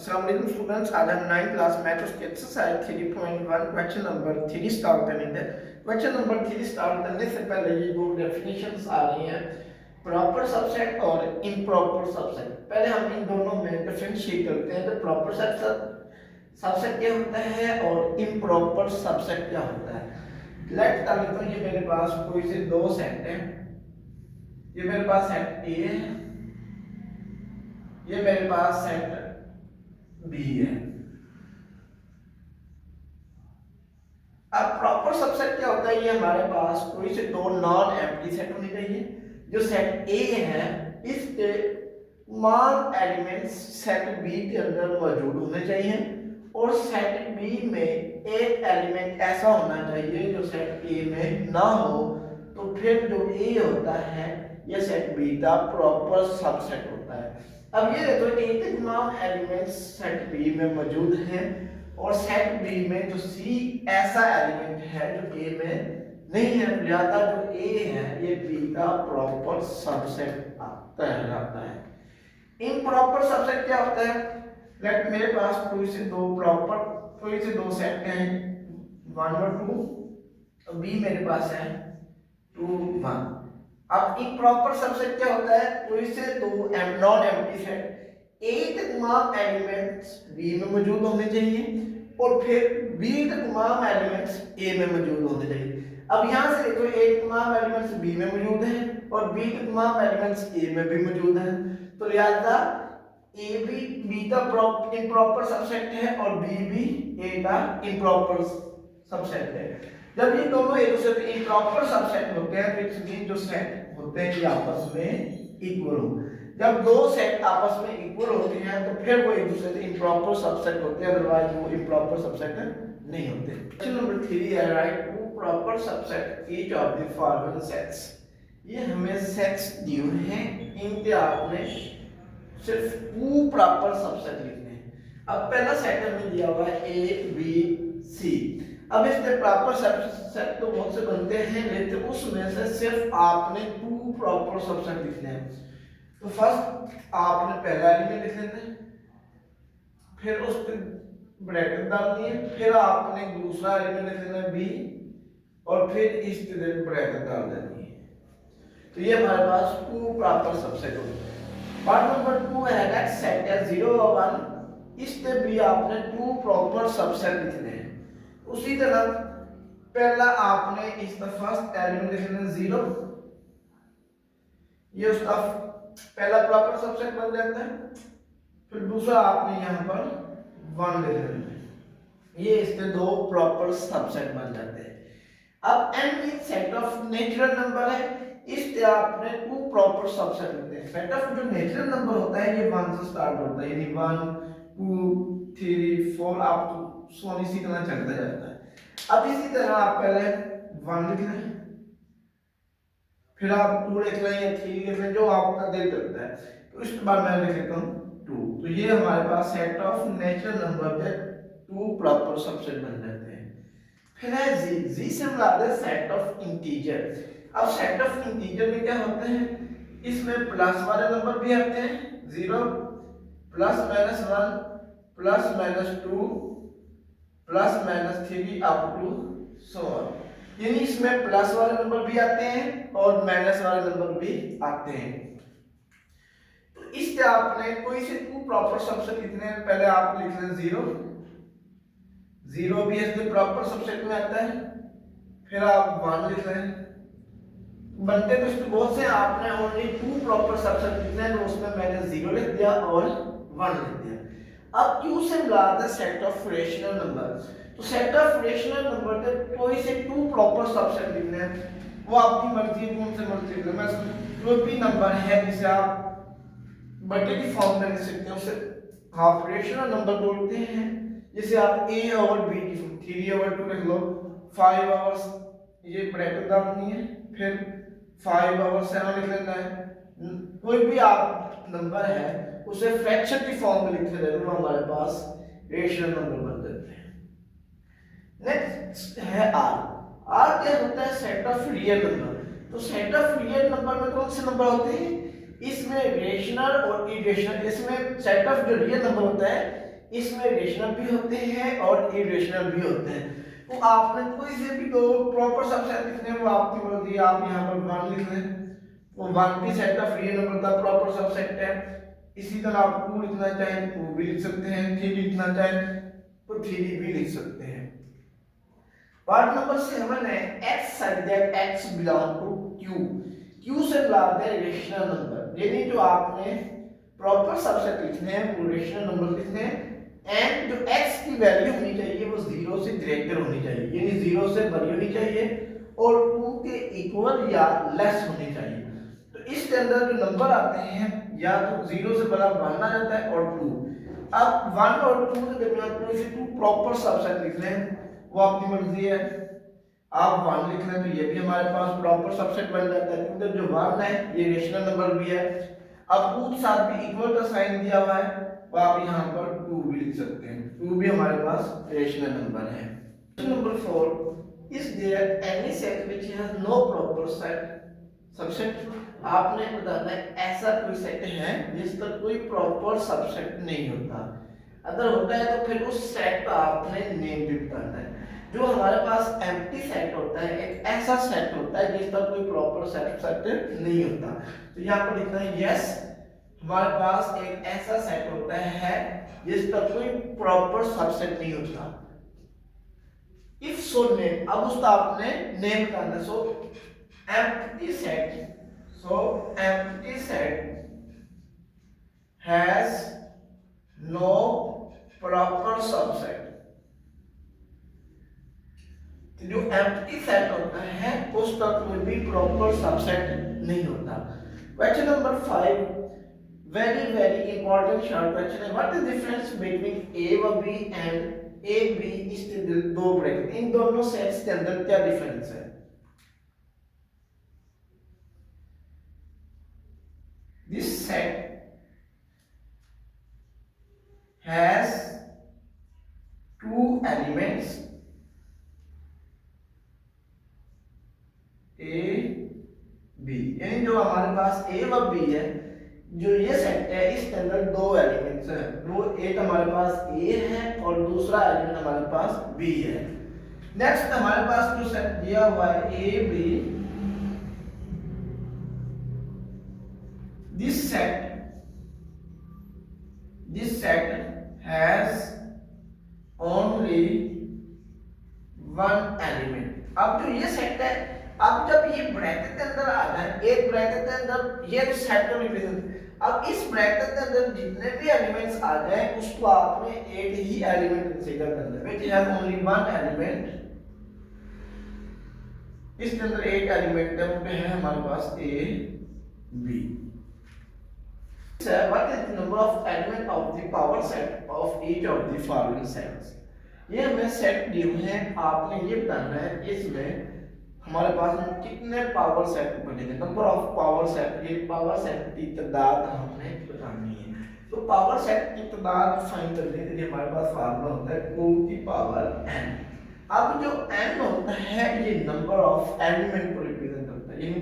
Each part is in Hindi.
अस्सलाम वालेकुम स्टूडेंट्स, आज हम 9th क्लास मैथ उसके एक्सरसाइज 3.1 क्वेश्चन नंबर 3 स्टार्ट करेंगे। क्वेश्चन नंबर 3 स्टार्ट करने से पहले ये दो डेफिनेशंस आ रही हैं, प्रॉपर सबसेट और इम्प्रॉपर सबसेट। पहले हम इन दोनों में डिफरेंशिएट करते हैं। तो प्रॉपर सबसेट क्या होता है और इम्प्रॉपर सबसेट क्या होता है। लेट्स कर लेते हैं, ये मेरे पास कोई से दो सेट हैं। ये मेरे पास सेट ए है, ये मेरे पास सेट बी है। अब प्रॉपर सबसेट क्या होता है, ये हमारे पास कोई से दो नॉन एम्प्टी सेट होने चाहिए। जो सेट ए है इसके तमाम एलिमेंट्स सेट बी के अंदर मौजूद होने चाहिए, और सेट बी में एक एलिमेंट ऐसा होना चाहिए जो सेट ए में ना हो। तो फिर जो ए होता है ये सेट बी का प्रॉपर सबसेट होता है। अब ये देखो ए के तमाम एलिमेंट्स सेट बी में मौजूद हैं, और सेट बी में जो सी ऐसा एलिमेंट है जो ए में नहीं है, लिहाजा जो ए है ये बी का प्रॉपर सबसेट कहलाता है। इम्प्रॉपर सबसेट क्या होता है, लेट मेरे पास कोई से दो सेट हैं 1 और 2, और बी मेरे पास है 2 1। अब इम्प्रॉपर सबसेट क्या होता है, कोई से दो नॉन एम्प्टी सेट ए के तमाम एलिमेंट्स बी में मौजूद होने चाहिए, और फिर बी के तमाम एलिमेंट्स ए में मौजूद होने चाहिए। अब यहां से देखो ए के तमाम एलिमेंट्स बी में मौजूद हैं और बी के तमाम एलिमेंट्स ए में भी मौजूद हैं। तो लिहाजा ए भी बी का इम्प्रॉपर सबसेट है और बी भी ए का इम्प्रॉपर सबसेट है। जब ये दोनों एक दूसरे के इम्प्रॉपर सबसेट होते हैं तो इसमें जो सेट होते हैं ये आपस में इक्वल हो। जब दो सेट आपस में इक्वल होते हैं तो फिर वो एक दूसरे से इम्प्रॉपर सबसेट होते हैं, अदरवाइज वो इम्प्रॉपर सबसेट नहीं होते। क्वेश्चन नंबर 3 है, write two proper subset each of the following sets. ये हमें सेट्स दिए हैं, इनके आपने सिर्फ टू प्रॉपर सबसेट लिखने हैं। अब पहला सेट हमें दिया हुआ है ए बी सी। अब इसके प्रॉपर सबसेट तो बहुत से बनते हैं, लेकिन उसमें से सिर्फ आपने टू प्रॉपर सबसेट लिखने हैं। तो फर्स्ट आपने पहला एलिमेंट लिख लेना है, फिर उसके ब्रैकेट डालनी है, फिर आपने दूसरा एलिमेंट लिख लेना है बी, और फिर इसके ब्रैकेट डाल देनी है। तो ये हमारे पास टू प्रॉपर सबसेट होगा। पार्ट नंबर 2 है सेट है 0 और 1, इससे भी आपने टू प्रॉपर सबसेट लिखने हैं। उसी तरह पहला आपने इसका फर्स्ट एलिमेंट लिख लेना 0, ये उसका पहला प्रॉपर सबसेट बन जाता है। फिर दूसरा आपने यहां पर 1 लिख लेना है, ये इसके दो प्रॉपर सबसेट बन जाते हैं। अब n is set of natural number है, इससे आपने टू प्रॉपर सबसेट लिखते हैं। सेट ऑफ जो नेचुरल नंबर होता है ये 1 से स्टार्ट होता है, यानी 1 2 3 4 आप तो सोनी इसी तरह चलता जाता है। अब इसी तरह आप पहले 1 लिख लें, फिर आप 2 लिख लें या 3 लिख लें, जो आपका दिल करता है। तो इसके बाद मैं लिख लेता हूं 2। तो ये हमारे पास सेट ऑफ नेचुरल नंबर के टू प्रॉपर सबसेट बन जाते हैं। फिर है जी से हम लाते हैं सेट ऑफ इंटीजर। अब सेट ऑफ इंटीजर में क्या होते हैं, इसमें प्लस वाले नंबर भी आते हैं, 0 plus minus 1 plus minus 2 plus minus 3 up to so on. यानी इसमें प्लस वाले नंबर भी आते हैं और माइनस वाले नंबर भी आते हैं। तो इससे आपने कोई से टू प्रॉपर सबसेट लिखने हैं। पहले आप लिख लें 0 भी इसके प्रॉपर सबसेट में आता है, फिर आप 1 लिख लें। बनते तो इसके बहुत से, आपने ओनली टू प्रॉपर सबसेट लिखने हैं, तो उसमें मैंने 0 लिख दिया और 1 लिख दिया। अब क्यू से मिलाते हैं सेट ऑफ रेशनल नंबर। तो सेट ऑफ रेशनल नंबर के कोई से टू प्रॉपर सबसेट लिखने हैं, वो आपकी मर्जी है, कौन से मर्जी लिख लें। कोई भी नंबर है जिसे आप बटे की फॉर्म में लिख सकते हैं, उसे हाफ रेशनल नंबर बोलते हैं। जैसे आप a ओवर b की फॉर्म 3 ओवर 2 लिख लो, 5 ओवर ये ब्रैकेट डालनी है, फिर 5 ओवर 7 लिख लेना है। कोई भी आप नंबर है उसे फ्रैक्शन की फॉर्म में लिखते रहे, तो हमारे पास रेशनल नंबर बन जाते हैं। नेक्स्ट है r क्या होता है, सेट ऑफ रियल नंबर। तो सेट ऑफ रियल नंबर में कौन से नंबर होते हैं, इसमें रेशनल और इरेशनल। इसमें सेट ऑफ जो रियल नंबर होता है इसमें रेशनल भी होते हैं और इरेशनल भी होते हैं। तो आपने कोई से भी दो प्रॉपर सबसेट लिखने हैं वो आपकी मर्जी, आप यहाँ पर 1 लिख लें, वो 1 भी सेट ऑफ रियल नंबर का प्रॉपर सबसेट है। इसी तरह आप 2 लिखना चाहें 2 भी लिख सकते हैं, 3 लिखना चाहें तो 3 भी लिख सकते हैं। पार्ट नंबर 7 है x such that x belong to q। q से लाते हैं रेशनल नंबर, यानी जो आपने प्रॉपर सबसेट लिखने हैं वो रेशनल नंबर लिखने हैं एंड जो x की वैल्यू होनी चाहिए वो 0 से ग्रेटर होनी चाहिए, यानी 0 से बड़ी होनी चाहिए और 2 के इक्वल या लेस होनी चाहिए। तो इसके अंदर जो नंबर आते हैं या तो 0 से बड़ा 1 आ जाता है और 2। अब 1 और 2 के दरमियान कोई से 2 प्रॉपर सबसेट लिख रहे हैं वो आपकी मर्जी है। आप 1 लिख लें तो ये भी हमारे पास प्रॉपर सबसेट बन जाता है क्योंकि जो 1 है ये रेशनल नंबर भी है। अब 2 के साथ भी इक्वल का साइन दिया हुआ है तो आप यहाँ पर 2 भी लिख सकते हैं, 2 भी हमारे पास रेशनल नंबर है। Number 4 is there any set which has no proper set subset. आपने बताना है ऐसा कोई सेट है जिस पर कोई प्रॉपर सबसेट नहीं होता, अगर होता है तो फिर उस सेट का आपने नेम भी बताना है। जो हमारे पास एम्प्टी सेट होता है एक ऐसा सेट होता है जिस पर कोई प्रॉपर सबसेट नहीं होता। तो यहाँ पर लिखना है यस हमारे पास एक ऐसा सेट होता है जिस पर कोई प्रॉपर सबसेट नहीं होता। इफ सो नेम, अब उसका आपने नेम बताना है। So empty set has no proper subset. तो जो एम्प्टी सेट होता है उस पर कोई भी प्रॉपर सबसेट नहीं होता। Question number 5 very important short question है। व्हाट इज डिफरेंस बिटवीन ए व बी एंड ए बी इस दो ब्रैकेट, इन दोनों सेट्स के अंदर क्या डिफरेंस है? This set has 2 elements A B, यानी जो हमारे पास A व B है, जो ये सेट है इसके अंदर 2 एलिमेंट्स हैं। वो एक हमारे पास A है और दूसरा एलिमेंट हमारे पास B है। नेक्स्ट हमारे पास जो सेट दिया हुआ है A B, this set has only 1 element। अब जो ये सेट है, अब जब ये ब्रैकेट के अंदर आ जाए, एक ब्रैकेट के अंदर ये सेट को रिप्रेजेंट, अब इस ब्रैकेट के अंदर जितने भी एलिमेंट्स आ जाए उसको आपने एक ही एलिमेंट कंसीडर करना है व्हिच हैज ओनली 1 एलिमेंट। इसके अंदर एक एलिमेंट है, वो है हमारे पास A B। What is the number of element of the power set of each of the following sets? ये हमें सेट दिए हुए हैं, आपने ये बताना है इसमें हमारे पास में कितने पावर सेट बनेंगे। नंबर ऑफ पावर सेट, ये पावर सेट की तादाद हमने बतानी है। तो पावर सेट की तादाद फाइंड करने के लिए हमारे पास फार्मूला होता है 2 की पावर n। अब जो n होता है ये नंबर ऑफ एलिमेंट को रिप्रेजेंट करता है, यानी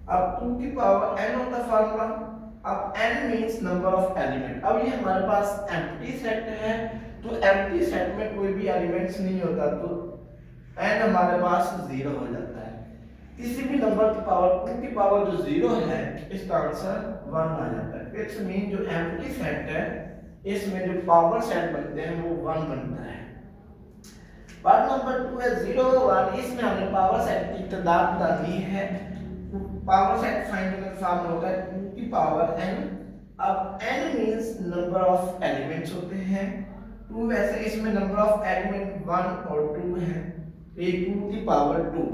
अब 2 की पावर n होता है फार्मूला। अब n means number of element. अब ये हमारे पास एम्प्टी सेट है, तो एम्प्टी सेट में कोई भी एलिमेंट्स नहीं होता तो n हमारे पास 0 हो जाता है। किसी भी नंबर की पावर 2 की पावर जो 0 है इसका आंसर 1 आ जाता है। इट्स मीन जो एम्प्टी सेट है इसमें जो पावर सेट बनते हैं वो 1 बनता है। पार्ट नंबर 2 है 0 1, इसमें हमने पावर सेट की तादाद बतानी है। पावर सेट फाइंड करने का फॉर्मूला होता है 2 की पावर n। अब n means number of elements होते हैं, 2 वैसे इसमें नंबर ऑफ एलिमेंट 1 और 2 है, ये 2 की पावर 2।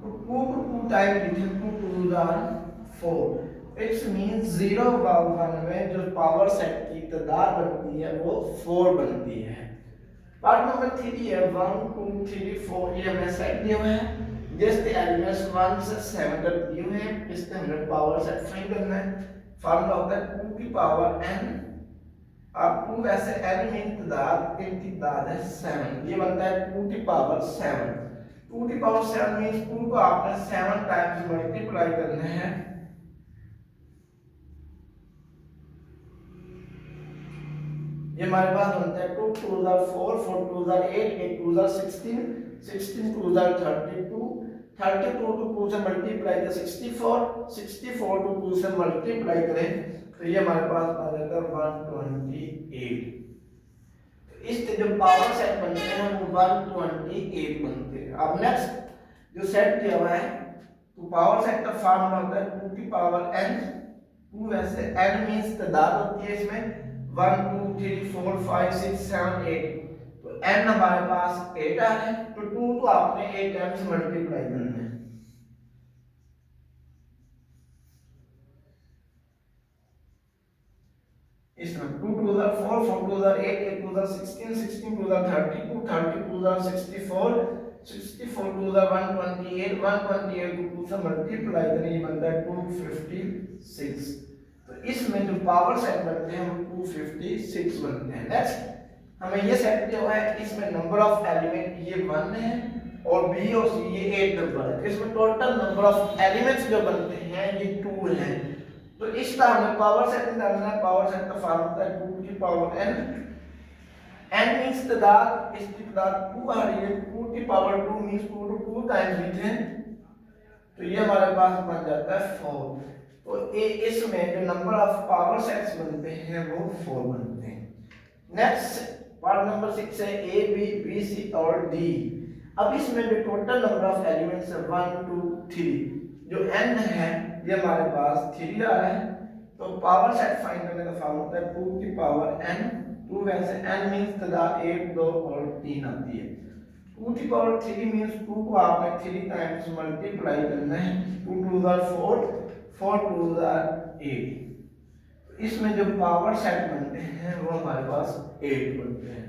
तो 2 को 2 टाइम लिखें, 2 2 आर 4। इट्स मींस 0 व 1 में जो पावर सेट की तादाद बनती है वो 4 बनती है। पार्ट नंबर 3 है 1 2 3 4, ये हमें सेट दिए हुए हैं जिसके एलिमेंट्स 1 से 7 तक दिए हुए हैं। इसके हमने पावर सेट फाइंड करना है। फार्मूला होता है 2 की पावर n। अब 2 वैसे एलिमेंट तादाद इनकी तादाद है 7, ये बनता है 2 की पावर 7। 2 की पावर 7 मींस 2 को आपने 7 टाइम्स मल्टीप्लाई करना है। ये हमारे पास बनता है 2 2 4 4 2 8 8 2 16 16 2 32 32 टू 2 से मल्टीप्लाई करें 64 64 टू 2 से मल्टीप्लाई करें तो ये हमारे पास आ जाता है 128। तो इस जो पावर सेट बनते हैं वो 128 बनते हैं। अब नेक्स्ट जो सेट दिया हुआ है तो पावर सेट का फॉर्मूला होता है 2 की पावर n। 2 वैसे n मींस तादाद होती है इसमें 1 2 3 4 5 6 7 8 तो n हमारे पास 8 आ है तो 2 तो आपने 8 टाइम्स मल्टीप्लाई करना है। इसमें 2 2 4 4 2 8 8 2 16 16 2 32 32 64 64 2 128 128 को 2 से मल्टीप्लाई करें ये बनता है 256। तो इसमें जो पावर सेट बनते हैं वो 256 बनते हैं। नेक्स्ट हमें ये सेट दिया हुआ है इसमें नंबर ऑफ एलिमेंट ये 1 है और बी और सी ये 8 नंबर है। इसमें टोटल नंबर ऑफ एलिमेंट्स जो बनते हैं ये 2 हैं। तो इसका हमें पावर सेट निकालना है। पावर सेट का फॉर्मूला होता है 2 की पावर n। n मींस तादाद, इसकी तादाद 2 आ रही है 2 की पावर 2 मींस 2 टू 2 टाइम्स लिखते हैं तो ये हमारे पास बन जाता है 4। तो इसमें जो नंबर ऑफ पावर सेट्स बनते हैं वो 4 बनते हैं। नेक्स्ट पार्ट नंबर 6 है a b b c और d। अब इसमें जो टोटल नंबर ऑफ एलिमेंट्स है 1 2 3 जो n है ये हमारे पास 3 आ रहा है। तो पावर सेट फाइंड करने का फॉर्मूला होता है 2 की पावर n। 2 वैसे n मींस तादाद 1 2 और 3 आती है। 2 की पावर 3 मींस 2 को आपने 3 टाइम्स मल्टीप्लाई करना है 2 2 4 4 2 8। इसमें जो पावर सेट बनते हैं वो हमारे पास 8 बनते हैं।